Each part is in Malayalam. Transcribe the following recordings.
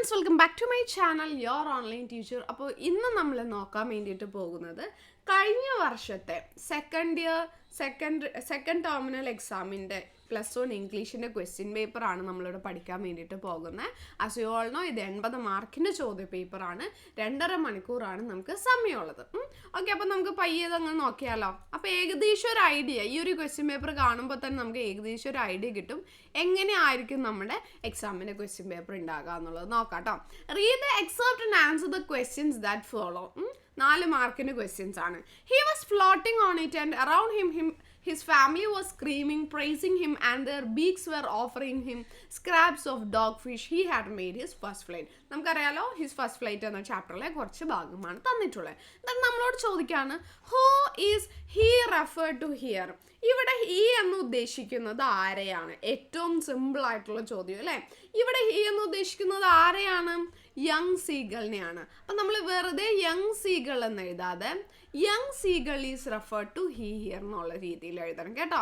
Friends, welcome back to my channel your online teacher. അപ്പോൾ ഇന്ന് നമ്മൾ നോക്കാൻ വേണ്ടിയിട്ട് പോകുന്നത് കഴിഞ്ഞ വർഷത്തെ സെക്കൻഡ് ടെർമിനൽ എക്സാമിൻ്റെ +1 ഇംഗ്ലീഷിൻ്റെ ക്വസ്റ്റ്യൻ പേപ്പറാണ് നമ്മളിവിടെ പഠിക്കാൻ വേണ്ടിയിട്ട് പോകുന്നത്. ആസ് യു ഓൾ നോ, ഇത് 80 മാർക്കിൻ്റെ ചോദ്യ പേപ്പറാണ്. 2.5 മണിക്കൂറാണ് നമുക്ക് സമയമുള്ളത്. ഓക്കെ, അപ്പോൾ നമുക്ക് പയ്യതങ്ങ് നോക്കിയാലോ. അപ്പോൾ ഏകദേശം ഒരു ഐഡിയ, ഈ ഒരു ക്വസ്റ്റ്യൻ പേപ്പർ കാണുമ്പോൾ തന്നെ നമുക്ക് ഏകദേശം ഒരു ഐഡിയ കിട്ടും എങ്ങനെയായിരിക്കും നമ്മുടെ എക്സാമിൻ്റെ ക്വസ്റ്റ്യൻ പേപ്പർ ഉണ്ടാകുക എന്നുള്ളത്. നോക്കാം കേട്ടോ. Read the except and answer the questions that follow. 4 മാർക്കിൻ്റെ ക്വസ്റ്റ്യൻസ് ആണ്. He was floating on it and around him his family was screaming, praising him, and their beaks were offering him scraps of dogfish. He had made his first flight. നമുക്കറിയാലോ, ഹിസ് ഫസ്റ്റ് ഫ്ലൈറ്റ് എന്ന ചാപ്റ്ററിലെ കുറച്ച് ഭാഗമാണ് തന്നിട്ടുള്ളത്. എന്നിട്ട് നമ്മളോട് ചോദിക്കുകയാണ്, who is he referred to here. ഇവിടെ ഹി എന്ന് ഉദ്ദേശിക്കുന്നത് ആരെയാണ്? ഏറ്റവും സിമ്പിൾ ആയിട്ടുള്ള ചോദ്യം അല്ലേ. ഇവിടെ ഹി എന്ന് ഉദ്ദേശിക്കുന്നത് ആരെയാണ്? യങ് സീഗളിനെയാണ്. അപ്പം നമ്മൾ വെറുതെ യങ് സീഗൾ എന്ന് എഴുതാതെ young seagull is referred to he here എന്നുള്ള രീതിയിൽ എഴുതണം കേട്ടോ.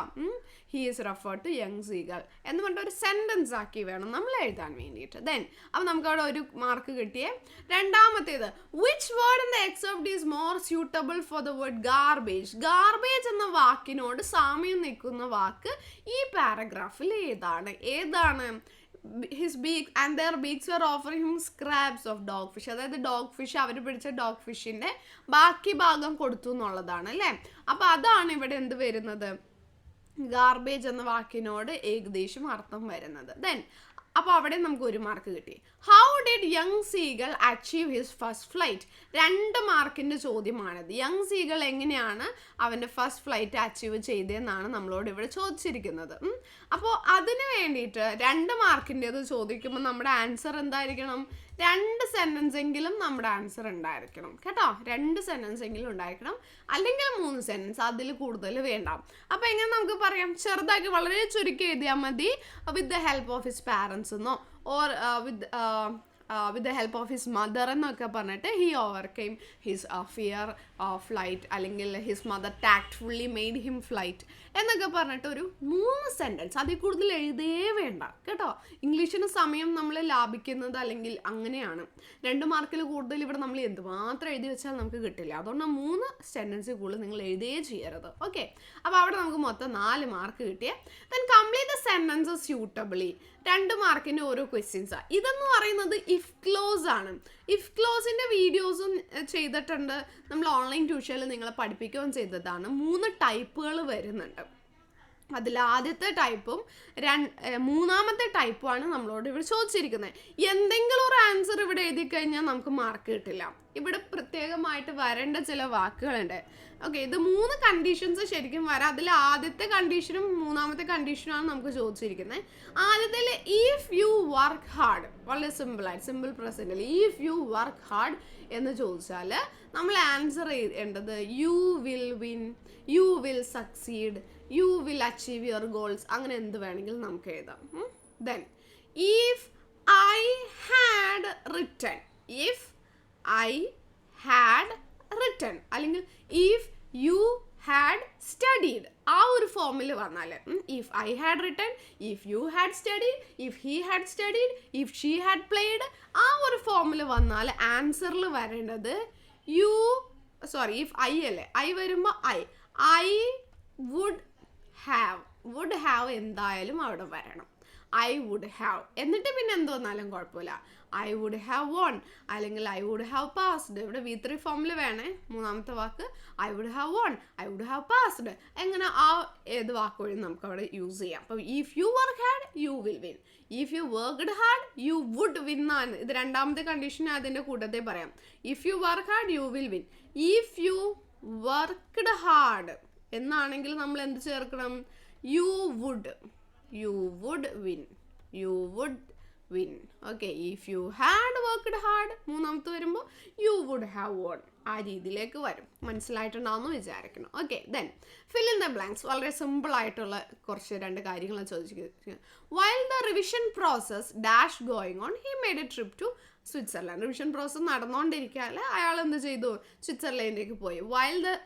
He is referred to young seagull എന്ന് പറഞ്ഞിട്ട് ഒരു സെൻറ്റൻസ് ആക്കി വേണം നമ്മൾ എഴുതാൻ വേണ്ടിയിട്ട്. അപ്പം നമുക്ക് അവിടെ ഒരു മാർക്ക് കിട്ടിയേ. രണ്ടാമത്തേത്, which word in the except is more suitable for the word garbage. Garbage എന്ന വാക്കിനോട് സാമ്യം നിൽക്കുന്ന വാക്ക് ഈ പാരഗ്രാഫിൽ ഏതാണ്? His beak and their beaks were offering him scraps of dogfish. അതായത് ഡോഗ് ഫിഷ്, അവർ പിടിച്ച ഡോഗ് ഫിഷിൻ്റെ ബാക്കി ഭാഗം കൊടുത്തു എന്നുള്ളതാണ് അല്ലേ. അപ്പോൾ അതാണ് ഇവിടെ എന്ത് വരുന്നത്? ഗാർബേജ് എന്ന വാക്കിനോട് ഏകദേശം അർത്ഥം വരുന്നത്. അപ്പോൾ അവിടെ നമുക്ക് 1 മാർക്ക് കിട്ടി. How did young seagull achieve his first flight? 2 മാർക്കിൻ്റെ ചോദ്യമാണിത്. യങ് സീഗൾ എങ്ങനെയാണ് അവൻ്റെ ഫസ്റ്റ് ഫ്ലൈറ്റ് അച്ചീവ് ചെയ്തതെന്നാണ് നമ്മളോട് ഇവിടെ ചോദിച്ചിരിക്കുന്നത്. അപ്പോൾ അതിന് വേണ്ടിയിട്ട് 2 മാർക്കിൻ്റേത് ചോദിക്കുമ്പോൾ നമ്മുടെ ആൻസർ എന്തായിരിക്കണം? 2 സെൻറ്റൻസ് എങ്കിലും നമ്മുടെ ആൻസർ ഉണ്ടായിരിക്കണം കേട്ടോ. 2 സെൻറ്റൻസ് എങ്കിലും ഉണ്ടായിരിക്കണം, അല്ലെങ്കിൽ 3 സെൻറ്റൻസ്, അതിൽ കൂടുതൽ വേണ്ട. അപ്പോൾ എങ്ങനെ നമുക്ക് പറയാം? ചെറുതാക്കി വളരെ ചുരുക്കി എഴുതിയാൽ മതി. With the help of his parents എന്നോ or with the help of his mother എന്നൊക്കെ പറഞ്ഞിട്ട് he overcame his fear of flight, അല്ലെങ്കിൽ his mother tactfully made him flight എന്നൊക്കെ പറഞ്ഞിട്ട് ഒരു 3 സെൻറ്റൻസ്, അതിൽ കൂടുതൽ എഴുതേ വേണ്ട കേട്ടോ. ഇംഗ്ലീഷിന് സമയം നമ്മൾ ലാഭിക്കുന്നത് അല്ലെങ്കിൽ അങ്ങനെയാണ്. 2 മാർക്കിൽ കൂടുതൽ ഇവിടെ നമ്മൾ എന്തുമാത്രം എഴുതി വെച്ചാൽ നമുക്ക് കിട്ടില്ല. അതുകൊണ്ട് 3 സെൻറ്റൻസിൽ കൂടുതൽ നിങ്ങൾ എഴുതുകയേ ചെയ്യരുത്. ഓക്കെ, അപ്പോൾ അവിടെ നമുക്ക് മൊത്തം 4 മാർക്ക് കിട്ടിയേ. Then complete the sentences suitably. 2 മാർക്കിൻ്റെ ഓരോ ക്വസ്റ്റ്യൻസാണ്. ഇതെന്ന് പറയുന്നത് ഇഫ് ക്ലോസ് ആണ്. ഇഫ് ക്ലോസിൻ്റെ വീഡിയോസും ചെയ്തിട്ടുണ്ട്, നമ്മൾ ഓൺലൈൻ ട്യൂഷനിൽ നിങ്ങളെ പഠിപ്പിക്കുകയും ചെയ്തതാണ്. 3 ടൈപ്പുകൾ വരുന്നുണ്ട്. അതിൽ ആദ്യത്തെ ടൈപ്പും 3ാമത്തെ ടൈപ്പുമാണ് നമ്മളോട് ഇവിടെ ചോദിച്ചിരിക്കുന്നത്. എന്തെങ്കിലും ഒരു ആൻസർ ഇവിടെ എഴുതി കഴിഞ്ഞാൽ നമുക്ക് മാർക്ക് കിട്ടില്ല. ഇവിടെ പ്രത്യേകമായിട്ട് വരേണ്ട ചില വാക്കുകളുണ്ട്. ഓക്കെ, ഇത് 3 കണ്ടീഷൻസ് ശരിക്കും വരാം. അതിൽ ആദ്യത്തെ കണ്ടീഷനും 3ാമത്തെ കണ്ടീഷനുമാണ് നമുക്ക് ചോദിച്ചിരിക്കുന്നത്. ആദ്യത്തിൽ ഇഫ് യു വർക്ക് ഹാർഡ്, വളരെ സിമ്പിൾ പ്രസൻറ്റിൽ ഇഫ് യു വർക്ക് ഹാർഡ് എന്ന് ചോദിച്ചാൽ നമ്മൾ ആൻസർ ചെയ്യേണ്ടത് you will win, you will succeed, you will achieve your goals, അങ്ങനെ എന്ത് വേണമെങ്കിലും നമുക്ക് എഴുതാം. Then if I had written, if I had written, അല്ലെങ്കിൽ ഇഫ് യു ഹാഡ് സ്റ്റഡീഡ്, ആ ഒരു ഫോമിൽ വന്നാൽ if I had written, if you had studied, if he had studied, if she had played, ആ ഒരു ഫോമിൽ വന്നാൽ ആൻസറിൽ വരേണ്ടത് ഇഫ് ഐ അല്ലേ, ഐ വരുമ്പോൾ ഐ വുഡ് ഹാവ് എന്തായാലും അവിടെ വരണം. ഐ വുഡ് ഹാവ്, എന്നിട്ട് പിന്നെ എന്ത് വന്നാലും കുഴപ്പമില്ല. ഐ വുഡ് ഹാവ് വോൺ, അല്ലെങ്കിൽ ഐ വുഡ് ഹാവ് പാസ്ഡ്. ഇവിടെ V3 ഫോമിൽ വേണേ 3ാമത്തെ വാക്ക്. I would have won, I would have passed, എങ്ങനെ ആ ഏത് വാക്ക് വഴി നമുക്ക് അവിടെ യൂസ് ചെയ്യാം. അപ്പോൾ if you work hard you will win, if you worked hard you would win ആണ്. ഇത് 2ാമത്തെ കണ്ടീഷൻ അതിൻ്റെ കൂട്ടത്തിൽ പറയാം. If you work hard you will win. If you worked hard എന്നാണെങ്കിൽ നമ്മൾ എന്ത് ചേർക്കണം? You would win. Okay, if you had worked hard 3ാമത്തെ വരുമ്പോൾ യു വുഡ് ഹാവ് വോൺ, ആ രീതിയിലേക്ക് വരും. മനസ്സിലായിട്ടുണ്ടാവുമെന്ന് വിചാരിക്കണം. Okay, then fill in the blanks. വളരെ സിമ്പിൾ ആയിട്ടുള്ള കുറച്ച് 2 കാര്യങ്ങൾ ചോദിച്ചിരിക്കുന്നത്. While the revision process dash going on he made a trip to Switzerland. Revision process നടന്നുകൊണ്ടിരിക്കുകയല്ല, അയാൾ എന്ത് ചെയ്തു? സ്വിറ്റ്സർലൻഡിലേക്ക് പോയി. വൈൽ ദ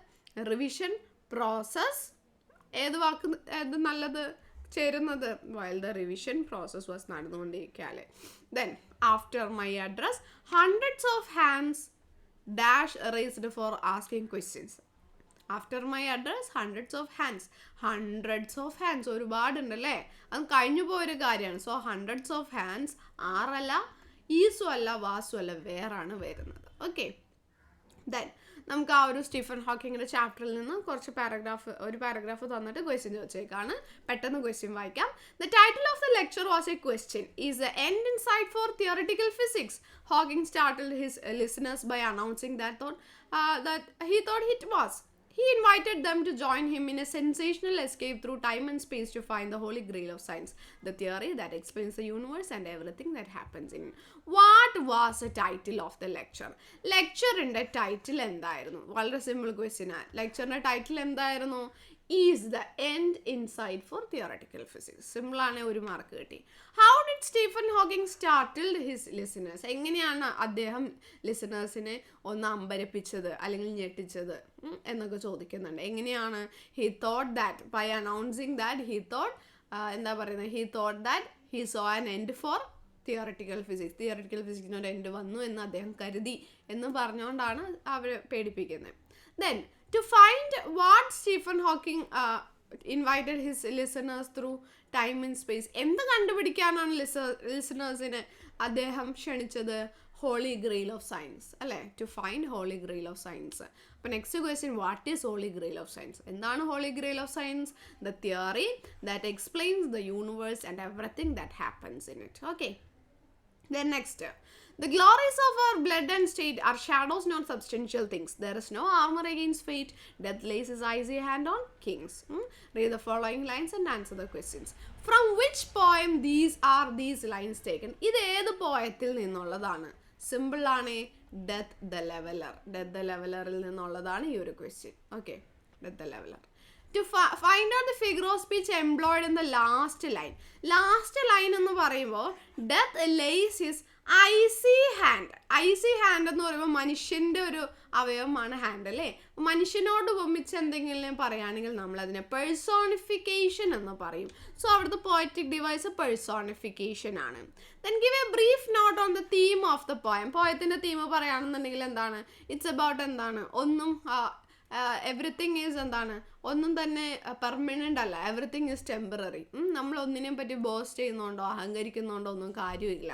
റിവിഷൻ പ്രോസസ്, ഏത് വാക്ക് നല്ലത് ചേരുന്നത്? While the revision process was നടന്നുകൊണ്ടിരിക്കുകയല്ലേ. Then after my address, hundreds of hands dash raised for asking questions. After my address hundreds of hands ഒരുപാടുണ്ടല്ലേ, അത് കഴിഞ്ഞു പോയൊരു കാര്യമാണ്. സോ ഹൺഡ്രഡ്സ് ഓഫ് ഹാൻഡ്സ് ആറല്ല, ഈസും അല്ല, വാസും അല്ല, വേറാണ് വരുന്നത്. ഓക്കെ, ദെൻ നമുക്ക് ആ ഒരു സ്റ്റീഫൻ ഹോക്കിങ്ങിൻ്റെ ചാപ്റ്ററിൽ നിന്ന് ഒരു പാരഗ്രാഫ് തന്നിട്ട് ക്വസ്റ്റ്യൻ ചോദിച്ചേക്കാണ്. പെട്ടെന്ന് ക്വസ്റ്റ്യൻ വായിക്കാം. The title of the lecture was a question. Is the end in sight for theoretical physics? Hawking startled his listeners by announcing that he thought it was. He invited them to join him in a sensational escape through time and space to find the holy grail of science, the theory that explains the universe and everything that happens in it. What was the title of the lecture? ലെക്ചറിൻ്റെ ടൈറ്റിൽ എന്തായിരുന്നു? വളരെ സിമ്പിൾ ക്വസ്റ്റ്യൻ ആണ്. ലെക്ചറിൻ്റെ ടൈറ്റിൽ എന്തായിരുന്നു? Is the end in sight for theoretical physics. സിമ്പിളാണ്, ഒരു മാർക്ക് കിട്ടി. How did Stephen Hawking startled his listeners? എങ്ങനെയാണ് അദ്ദേഹം ലിസണേഴ്സിനെ ഒന്ന് അമ്പരപ്പിച്ചത് അല്ലെങ്കിൽ ഞെട്ടിച്ചത് എന്നൊക്കെ ചോദിക്കുന്നുണ്ട്. എങ്ങനെയാണ്? He thought that by announcing that he thought he thought that he saw an end for theoretical ഫിസിക്സിന് ഒരു എൻഡ് വന്നു എന്ന് അദ്ദേഹം കരുതി എന്ന് പറഞ്ഞുകൊണ്ടാണ് അവർ പേടിപ്പിക്കുന്നത്. Then to find what Stephen Hawking invited his listeners through time and space. എന്ത് കണ്ടുപിടിക്കാനാണ് ലിസണേഴ്സിനെ അദ്ദേഹം ക്ഷണിച്ചത്? ഹോളി ഗ്രെയിൽ ഓഫ് സയൻസ് അല്ലേ? To find holy grail of science. അപ്പോൾ next question, what is holy grail of science? എന്താണ് holy grail of science? The theory that explains the universe and everything that happens in it. Okay, then next, the glories of our blood and state are shadows, not substantial things. There is no armor against fate. Death lays his icy hand on kings. Read the following lines and answer the questions. From which poem these lines taken? ഇത് ഏത് പോയത്തിൽ നിന്നുള്ളതാണ്? സിമ്പിൾ ആണ്, ഡെത്ത് ദ ലെവലറിൽ നിന്നുള്ളതാണ് ഈ ഒരു question. Okay, death the leveller. To find out the figure of speech employed in the last line. Last line എന്ന് പറയുമ്പോൾ death lays his icy hand എന്ന് പറയുമ്പോൾ മനുഷ്യൻ്റെ ഒരു അവയവമാണ് ഹാൻഡ് അല്ലേ? മനുഷ്യനോട് ഉപമിച്ച് എന്തെങ്കിലും പറയുകയാണെങ്കിൽ നമ്മൾ അതിനെ പേഴ്സോണിഫിക്കേഷൻ എന്ന് പറയും. സോ അവിടുത്തെ പോയറ്റിക് ഡിവൈസ് പേഴ്സോണിഫിക്കേഷൻ ആണ്. Then give a brief note on the theme of the poem. പോയത്തിൻ്റെ തീം പറയുകയാണെന്നുണ്ടെങ്കിൽ എന്താണ്? ഇറ്റ്സ് അബൌട്ട് എന്താണ്? എവറിത്തിങ് ഈസ് എന്താണ്? ഒന്നും തന്നെ പെർമനൻ്റ് അല്ല, എവറിത്തിങ് ഈസ് ടെമ്പററി. നമ്മൾ ഒന്നിനെയും പറ്റി ബോസ്റ്റ് ചെയ്യുന്നുണ്ടോ അഹങ്കരിക്കുന്നുണ്ടോ ഒന്നും കാര്യമില്ല.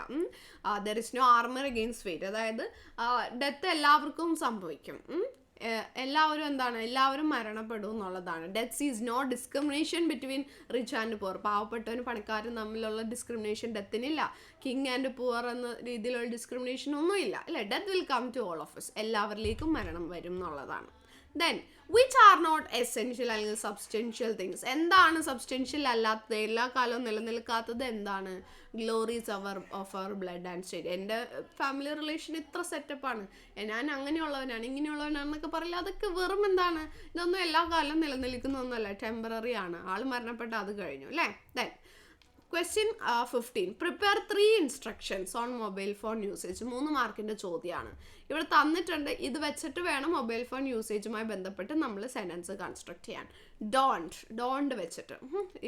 There is no armour against fate. അതായത് ഡെത്ത് എല്ലാവർക്കും സംഭവിക്കും. എല്ലാവരും മരണപ്പെടും എന്നുള്ളതാണ്. Death is no discrimination between rich and poor. പാവപ്പെട്ടവനും പണക്കാരും തമ്മിലുള്ള ഡിസ്ക്രിമിനേഷൻ ഡെത്തിനില്ല. കിങ് ആൻഡ് പുവർ എന്ന രീതിയിലുള്ള ഡിസ്ക്രിമിനേഷൻ ഒന്നുമില്ല അല്ലേ? Death will come to all of us. എല്ലാവരിലേക്കും മരണം വരും എന്നുള്ളതാണ്. Then which are not essential അല്ലെങ്കിൽ സബ്സ്റ്റൻഷ്യൽ തിങ്സ്. എന്താണ് സബ്സ്റ്റൻഷ്യൽ അല്ലാത്തത്, എല്ലാ കാലവും നിലനിൽക്കാത്തത്? എന്താണ്? Glories of our blood and state. എൻ്റെ ഫാമിലി റിലേഷൻ ഇത്ര സെറ്റപ്പാണ്, ഞാൻ അങ്ങനെയുള്ളവനാണ് ഇങ്ങനെയുള്ളവനാണെന്നൊക്കെ പറയില്ല. അതൊക്കെ വെറും എന്താണ്? ഇതൊന്നും എല്ലാ കാലവും നിലനിൽക്കുന്നൊന്നുമല്ല, ടെമ്പററി ആണ്. ആൾ മരണപ്പെട്ട അത് കഴിഞ്ഞു അല്ലേ? Then question 15. Prepare 3 instructions on mobile phone usage. 3 മാർക്കിൻ്റെ ചോദ്യമാണ് ഇവിടെ തന്നിട്ടുണ്ട്. ഇത് വെച്ചിട്ട് വേണം മൊബൈൽ ഫോൺ യൂസേജുമായി ബന്ധപ്പെട്ട് നമ്മൾ സെൻറ്റൻസ് കൺസ്ട്രക്ട് ചെയ്യാൻ. ഡോണ്ട് വെച്ചിട്ട്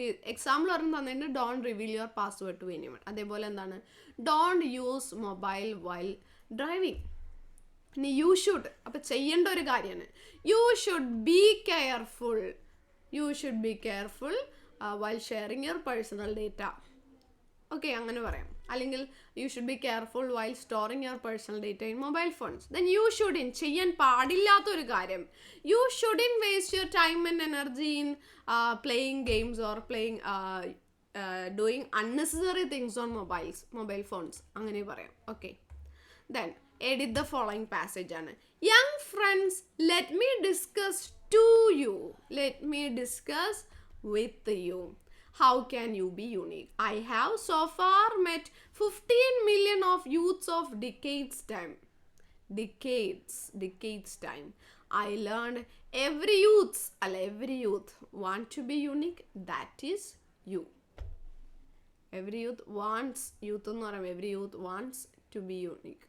ഈ എക്സാമ്പിൾ ഒരെണ്ണം തന്നിട്ടുണ്ട്, don't reveal your password to anyone. അതേപോലെ എന്താണ്? Don't use mobile while driving. ഇനി യു ഷുഡ്, അപ്പോൾ ചെയ്യേണ്ട ഒരു കാര്യമാണ്. You should be careful while sharing your personal data. Okay, അങ്ങനെ പറയാം. അല്ലെങ്കിൽ you should be careful while storing your personal data in mobile phones. Then you shouldn't, ചെയ്യാൻ പാടില്ലാത്തൊരു കാര്യം. You shouldn't waste your time and energy in playing games or doing unnecessary things on mobile phones, അങ്ങനെ പറയാം. Okay, then edit the following passage ആണ്. Young friends, let me discuss with you. How can you be unique? I have so far met 15 million of youths of decades time. I learned every youth want to be unique. That is you. Every youth wants to be unique.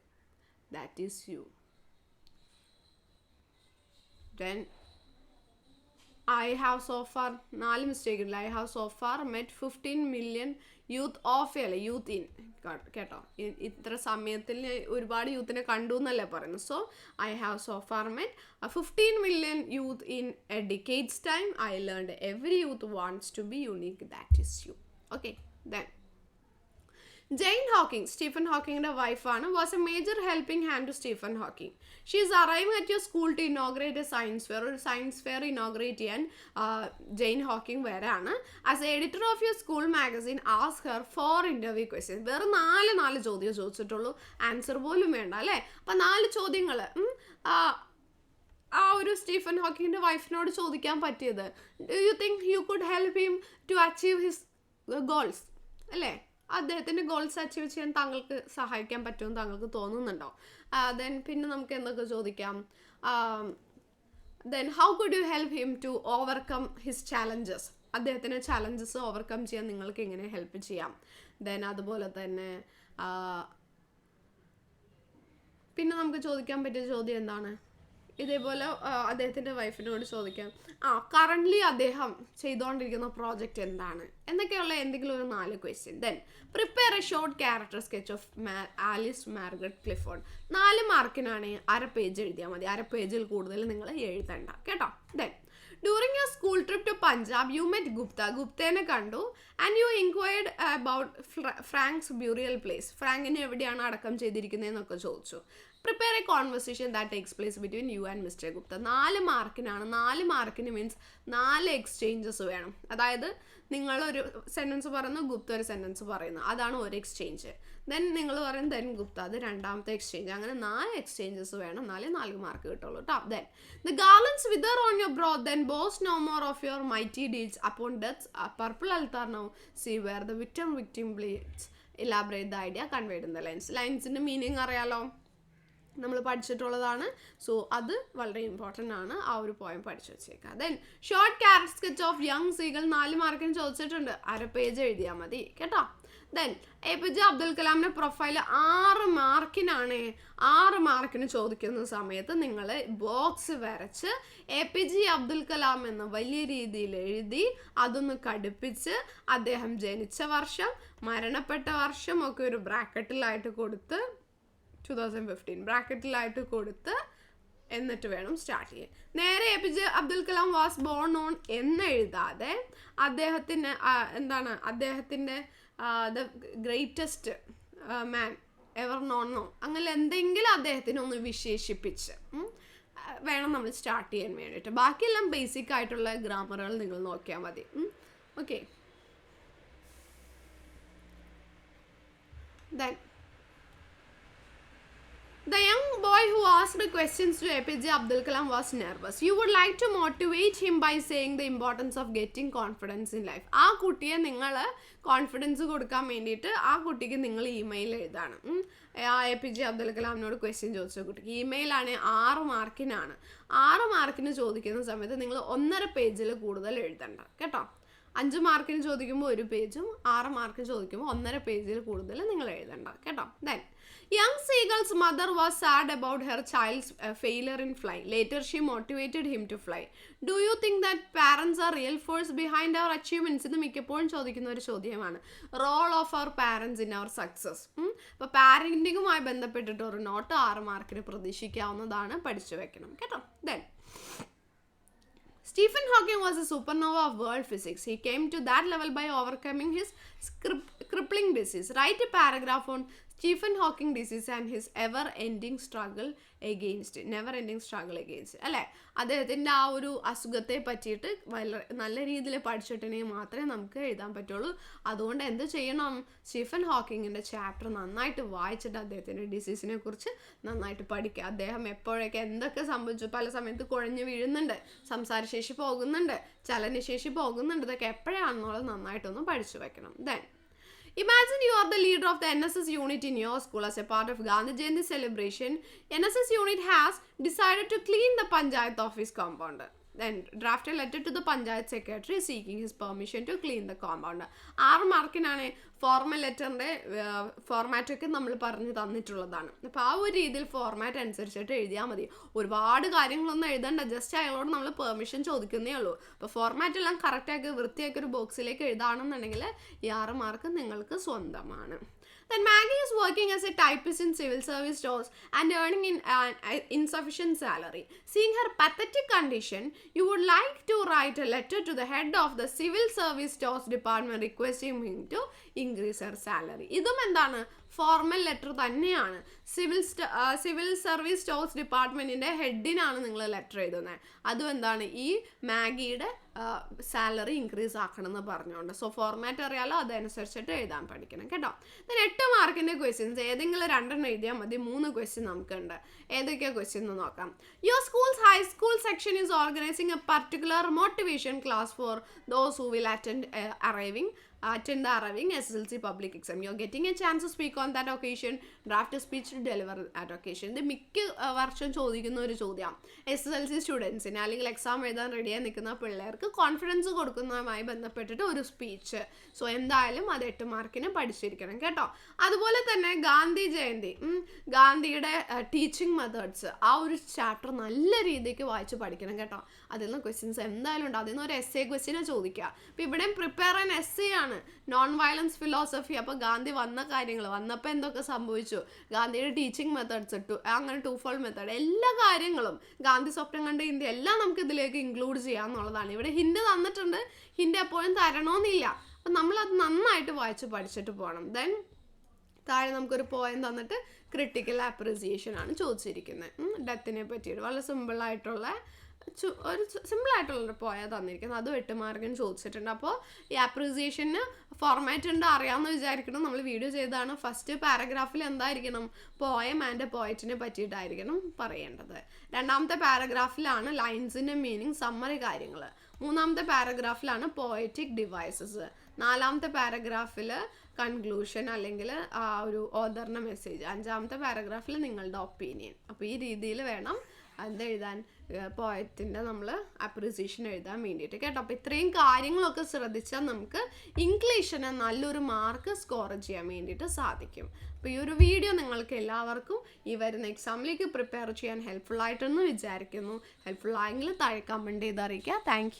That is you. Then I have so far 4 mistake ഇല്ല. I have so far met 15 million youth of അല്ലേ യൂത്ത് ഇൻ കേട്ടോ. ഇത്ര സമയത്തിൽ ഒരുപാട് യൂത്തിനെ കണ്ടു എന്നല്ലേ പറയുന്നത്. So I have so far met 15 million youth in a decade's time. I learned every youth wants to be unique, that is you. Okay, then Jane Hawking, Stephen Hawking's wife, was a major helping hand to Stephen Hawking. She is arriving at your school to inaugurate a science fair. Or science fair inaugurate ചെയ്യാൻ Jane Hawking വരാണ്. As a editor of your school magazine, ask her 4 interview questions. വേറെ 4 ചോദ്യം ചോദിച്ചിട്ടുള്ളൂ, ആൻസർ പോലും വേണ്ട അല്ലേ. അപ്പം 4 ചോദ്യങ്ങൾ ആ ഒരു സ്റ്റീഫൻ ഹോക്കിങ്ങിൻ്റെ വൈഫിനോട് ചോദിക്കാൻ പറ്റിയത്. Do you think you could help him to achieve his goals അല്ലേ? അദ്ദേഹത്തിൻ്റെ ഗോൾസ് അച്ചീവ് ചെയ്യാൻ താങ്കൾക്ക് സഹായിക്കാൻ പറ്റുമെന്ന് താങ്കൾക്ക് തോന്നുന്നുണ്ടോ? ദെൻ പിന്നെ നമുക്ക് എന്തൊക്കെ ചോദിക്കാം? Then how could you help him to overcome his challenges? അദ്ദേഹത്തിൻ്റെ ചാലഞ്ചസ് ഓവർകം ചെയ്യാൻ നിങ്ങൾക്ക് എങ്ങനെ ഹെൽപ്പ് ചെയ്യാം? ദെൻ അതുപോലെ തന്നെ പിന്നെ നമുക്ക് ചോദിക്കാൻ പറ്റിയ ചോദ്യം എന്താണ്? ഇതേപോലെ അദ്ദേഹത്തിൻ്റെ വൈഫിനോട് ചോദിക്കാം, കറൻ്റ്ലി അദ്ദേഹം ചെയ്തുകൊണ്ടിരിക്കുന്ന പ്രോജക്റ്റ് എന്താണ് എന്നൊക്കെയുള്ള എന്തെങ്കിലും ഒരു 4 question. Then prepare a short character sketch of Alice Margaret Clifford. 4 മാർക്കിനാണ് 1/2 പേജ് എഴുതിയാൽ മതി. 1/2 പേജിൽ കൂടുതൽ നിങ്ങൾ എഴുതണ്ട കേട്ടോ. Then during your school trip to Punjab you met ഗുപ്തേനെ കണ്ടു and you inquired about Frank's burial place. ഫ്രാങ്കിനെ എവിടെയാണ് അടക്കം ചെയ്തിരിക്കുന്നതെന്നൊക്കെ ചോദിച്ചു. Prepare a conversation that takes place between you and mister Gupta. 4 മാർക്കിനാണ്. 4 മാർക്കിന് മീൻസ് 4 എക്സ്ചേഞ്ചസ് വേണം. അതായത് നിങ്ങളൊരു സെൻറ്റൻസ് പറയുന്നു, ഗുപ്ത ഒരു സെൻറ്റൻസ് പറയുന്നു, അതാണ് ഒരു എക്സ്ചേഞ്ച്. ദെൻ നിങ്ങൾ പറയും ദെൻ ഗുപ്ത, അത് രണ്ടാമത്തെ എക്സ്ചേഞ്ച്. അങ്ങനെ 4 എക്സ്ചേഞ്ചസ് വേണം, 4 മാർക്ക് കിട്ടുള്ളൂ കേട്ടോ. Then the garlands wither on your brow then boast no more of your mighty deeds upon death's purple altar now see where the victim bleeds elaborate the idea conveyed in the lines. ലൈൻസിൻ്റെ മീനിങ് അറിയാലോ, നമ്മൾ പഠിച്ചിട്ടുള്ളതാണ്. സോ അത് വളരെ ഇമ്പോർട്ടൻ്റ് ആണ്. ആ ഒരു പോയിന്റ് പഠിച്ചു വെച്ചേക്കാം. Then short character sketch of young seagull 4 മാർക്കിന് ചോദിച്ചിട്ടുണ്ട്. 1/2 പേജ് എഴുതിയാൽ മതി കേട്ടോ. ദെൻ APJ അബ്ദുൽ കലാമിൻ്റെ പ്രൊഫൈൽ 6 മാർക്കിനാണ്. 6 മാർക്കിന് ചോദിക്കുന്ന സമയത്ത് നിങ്ങൾ ബോക്സ് വരച്ച് APJ അബ്ദുൽ കലാം എന്ന് വലിയ രീതിയിൽ എഴുതി അതൊന്ന് കടുപ്പിച്ച് അദ്ദേഹം ജനിച്ച വർഷം മരണപ്പെട്ട വർഷം ഒക്കെ ഒരു ബ്രാക്കറ്റിലായിട്ട് കൊടുത്ത് 2015 ബ്രാക്കറ്റിലായിട്ട് കൊടുത്ത് എന്നിട്ട് വേണം സ്റ്റാർട്ട് ചെയ്യാൻ. നേരെ APJ Abdul Kalam was born on എന്ന് എഴുതാതെ അദ്ദേഹത്തിന് എന്താണ് അദ്ദേഹത്തിൻ്റെ ദ ഗ്രേറ്റസ്റ്റ് മാൻ എവർ നോണോ അങ്ങനെ എന്തെങ്കിലും അദ്ദേഹത്തിനെ ഒന്ന് വിശേഷിപ്പിച്ച് വേണം നമ്മൾ സ്റ്റാർട്ട് ചെയ്യാൻ വേണ്ടിയിട്ട്. ബാക്കിയെല്ലാം ബേസിക് ആയിട്ടുള്ള ഗ്രാമറുകൾ നിങ്ങൾ നോക്കിയാൽ മതി. Okay, then the young boy who asked questions to APJ Abdul Kalam was nervous. You would like to motivate him by saying the importance of getting confidence in life. ആ കുട്ടിയെ നിങ്ങൾ കോൺഫിഡൻസ് കൊടുക്കാൻ വേണ്ടിയിട്ട് ആ കുട്ടിക്ക് നിങ്ങൾ ഇമെയിൽ എഴുതാണ്. ആ APJ അബ്ദുൽ കലാമിനോട് ക്വസ്റ്റ്യൻ ചോദിച്ച കുട്ടിക്ക് ഇമെയിലാണ്. 6 മാർക്കിനാണ്. 6 മാർക്കിന് ചോദിക്കുന്ന സമയത്ത് നിങ്ങൾ 1.5 പേജിൽ കൂടുതൽ എഴുതണ്ട കേട്ടോ. 5 മാർക്കിന് ചോദിക്കുമ്പോൾ 1 പേജും 6 മാർക്കിന് ചോദിക്കുമ്പോൾ 1.5 പേജിൽ കൂടുതൽ നിങ്ങൾ എഴുതണ്ട കേട്ടോ. Then young seagull's mother was sad about her child's failure in flying. Later she motivated him to fly. Do you think that parents are real force behind our achievements? ഇത് മിക്കപ്പോഴും ചോദിക്കുന്ന ഒരു ചോദ്യമാണ്. Role of our parents in our success. അപ്പോൾ പാരൻറ്റിങ്ങുമായി ബന്ധപ്പെട്ടിട്ട് ഒരു നോട്ട് 6 മാർക്കിന് പ്രതീക്ഷിക്കാവുന്നതാണ്, പഠിച്ചു വെക്കണം കേട്ടോ. Then Stephen Hawking was a supernova of world physics. He came to that level by overcoming his crippling disease. Write a paragraph on Stephen Hawking disease and his never-ending struggle against അല്ലേ? അദ്ദേഹത്തിൻ്റെ ആ ഒരു അസുഖത്തെ പറ്റിയിട്ട് നല്ല രീതിയിൽ പഠിച്ചിട്ടുണ്ടെങ്കിൽ മാത്രമേ നമുക്ക് എഴുതാൻ പറ്റുള്ളൂ. അതുകൊണ്ട് എന്ത് ചെയ്യണം? സ്റ്റീഫൻ ഹോക്കിങ്ങിൻ്റെ ചാപ്റ്റർ നന്നായിട്ട് വായിച്ചിട്ട് അദ്ദേഹത്തിൻ്റെ ഡിസീസിനെ കുറിച്ച് നന്നായിട്ട് പഠിക്കുക. അദ്ദേഹം എപ്പോഴൊക്കെ എന്തൊക്കെ സംഭവിച്ചു, പല സമയത്ത് കുഴഞ്ഞു വീഴുന്നുണ്ട്, സംസാരശേഷി പോകുന്നുണ്ട്, ചലനശേഷി പോകുന്നുണ്ട്, ഇതൊക്കെ എപ്പോഴാണെന്നുള്ളത് നന്നായിട്ടൊന്ന് പഠിച്ചു വെക്കണം. Then imagine you are the leader of the NSS unit in your school. As a part of Gandhi Jayanti celebration, NSS unit has decided to clean the Panchayat office compound. Then draft a letter to the Panchayat secretary seeking his permission to clean the compound. 6 മാർക്കിനാണ് formal ലെറ്ററിൻ്റെ ഫോർമാറ്റൊക്കെ നമ്മൾ പറഞ്ഞു തന്നിട്ടുള്ളതാണ്. അപ്പോൾ ആ ഒരു രീതിയിൽ ഫോർമാറ്റ് അനുസരിച്ചിട്ട് എഴുതിയാൽ മതി. ഒരുപാട് കാര്യങ്ങളൊന്നും എഴുതണ്ട, ജസ്റ്റ് അയാളോട് നമ്മൾ പെർമിഷൻ ചോദിക്കുന്നേ ഉള്ളൂ. അപ്പോൾ ഫോർമാറ്റ് എല്ലാം കറക്റ്റാക്കി വൃത്തിയാക്കി ഒരു ബോക്സിലേക്ക് എഴുതാണെന്നുണ്ടെങ്കിൽ ഈ 6 മാർക്ക് നിങ്ങൾക്ക് സ്വന്തമാണ്. Then Maggie is working as a typist in civil service stores and earning insufficient salary. Seeing her pathetic condition, you would like to write a letter to the head of the civil service stores department requesting him to increase her salary. ഇതും എന്താണ്, ഫോർമൽ ലെറ്റർ തന്നെയാണ്. സിവിൽ സർവീസ് സ്റ്റോഴ്സ് ഡിപ്പാർട്ട്മെൻറ്റിൻ്റെ ഹെഡിനാണ് നിങ്ങൾ ലെറ്റർ എഴുതുന്നത്. അതും എന്താണ്, ഈ മാഗിയുടെ സാലറി ഇൻക്രീസ് ആക്കണം എന്ന് പറഞ്ഞുകൊണ്ട്. സോ ഫോർമാറ്റ് അറിയാലോ, അതനുസരിച്ചിട്ട് എഴുതാൻ പഠിക്കണം കേട്ടോ. then 8 മാർക്കിൻ്റെ ക്വസ്റ്റ്യൻസ് ഏതെങ്കിലും 2 എഴുതിയാൽ മതി. 3 ക്വസ്റ്റ്യൻ നമുക്കുണ്ട്. ഏതൊക്കെയാണ് ക്വസ്റ്റ്യൻ എന്ന് നോക്കാം. Your schools high school section is organising A particular motivation class for those who will attend the arriving SSLC public exam. You're getting a chance to speak on that occasion. Draft a speech to deliver at occasion. ഇത് മിക്ക വർഷം ചോദിക്കുന്ന ഒരു ചോദ്യമാണ്. SSLC സ്റ്റുഡൻസിന് അല്ലെങ്കിൽ എക്സാം എഴുതാൻ റെഡിയായി നിൽക്കുന്ന പിള്ളേർക്ക് കോൺഫിഡൻസ് കൊടുക്കുന്നതുമായി ബന്ധപ്പെട്ടിട്ട് ഒരു സ്പീച്ച്. സോ എന്തായാലും അത് 8 മാർക്കിന് പഠിച്ചിരിക്കണം കേട്ടോ. അതുപോലെ തന്നെ ഗാന്ധി ജയന്തി, ഗാന്ധിയുടെ ടീച്ചിങ് മെത്തേഡ്സ്, ആ ഒരു ചാപ്റ്റർ നല്ല രീതിക്ക് വായിച്ച് പഠിക്കണം കേട്ടോ. അതിൽ നിന്ന് ക്വസ്റ്റ്യൻസ് എന്തായാലും ഉണ്ട്. അതിൽ നിന്ന് ഒരു essay ക്വസ്റ്റ്യനെ ചോദിക്കുക. അപ്പോൾ ഇവിടെയും പ്രിപ്പയർ ആൻ essay ആണ്, നോൺ വയലൻസ് ഫിലോസഫി. അപ്പോൾ ഗാന്ധി വന്ന കാര്യങ്ങൾ, വന്നപ്പോൾ എന്തൊക്കെ സംഭവിച്ചു, ഗാന്ധിയുടെ ടീച്ചിങ് മെത്തേഡ്സ്, അങ്ങനെ 2-fold മെത്തേഡ്, എല്ലാ കാര്യങ്ങളും, ഗാന്ധി സ്വപ്നം കണ്ട ഇന്ത്യ, എല്ലാം നമുക്ക് ഇതിലേക്ക് ഇൻക്ലൂഡ് ചെയ്യാമെന്നുള്ളതാണ്. ഇവിടെ ഹിന്റ് തന്നിട്ടുണ്ട്, ഹിന്റ് എപ്പോഴും തരണമെന്നില്ല. അപ്പം നമ്മളത് നന്നായിട്ട് വായിച്ച് പഠിച്ചിട്ട് പോകണം. ദെൻ താഴെ നമുക്കൊരു പോയിന്റ് തന്നിട്ട് ക്രിട്ടിക്കൽ അപ്രിസിയേഷൻ ആണ് ചോദിച്ചിരിക്കുന്നത്. ഡെത്തിനെ പറ്റിയിട്ട് വളരെ സിമ്പിളായിട്ടുള്ള പോയാൽ തന്നിരിക്കുന്നത്. അതും 8 മാർക്കിന് ചോദിച്ചിട്ടുണ്ട്. അപ്പോൾ ഈ അപ്രിസിയേഷന് ഫോർമാറ്റ് ഉണ്ട്, അറിയാമെന്ന് വിചാരിക്കണം. നമ്മൾ വീഡിയോ ചെയ്തതാണ്. ഫസ്റ്റ് പാരഗ്രാഫിൽ എന്തായിരിക്കണം, പോയം ആൻഡ് പോയറ്റിനെ പറ്റിയിട്ടായിരിക്കണം പറയേണ്ടത്. 2ാമത്തെ പാരഗ്രാഫിലാണ് ലൈൻസിൻ്റെ മീനിങ്, സമ്മറി കാര്യങ്ങൾ. 3ാമത്തെ പാരഗ്രാഫിലാണ് പോയറ്റിക് ഡിവൈസസ്. 4ാമത്തെ പാരഗ്രാഫിൽ കൺക്ലൂഷൻ അല്ലെങ്കിൽ ആ ഒരു ഓതറിൻ്റെ മെസ്സേജ്. 5ാമത്തെ പാരഗ്രാഫിൽ നിങ്ങളുടെ ഒപ്പീനിയൻ. അപ്പോൾ ഈ രീതിയിൽ വേണം എന്തെഴുതാൻ, പോയറ്റിൻ്റെ നമ്മൾ അപ്രിസിയേഷൻ എഴുതാൻ വേണ്ടിയിട്ട് കേട്ടോ. അപ്പോൾ ഇത്രയും കാര്യങ്ങളൊക്കെ ശ്രദ്ധിച്ചാൽ നമുക്ക് ഇംഗ്ലീഷിന് നല്ലൊരു മാർക്ക് സ്കോർ ചെയ്യാൻ വേണ്ടിയിട്ട് സാധിക്കും. അപ്പോൾ ഈ ഒരു വീഡിയോ നിങ്ങൾക്ക് എല്ലാവർക്കും ഈ വരുന്ന എക്സാമിലേക്ക് പ്രിപ്പയർ ചെയ്യാൻ ഹെൽപ്ഫുൾ ആയിട്ടെന്ന് വിചാരിക്കുന്നു. ഹെൽപ്ഫുൾ ആയെങ്കിൽ താഴെ കമൻറ്റ് ചെയ്ത് അറിയിക്കുക. താങ്ക്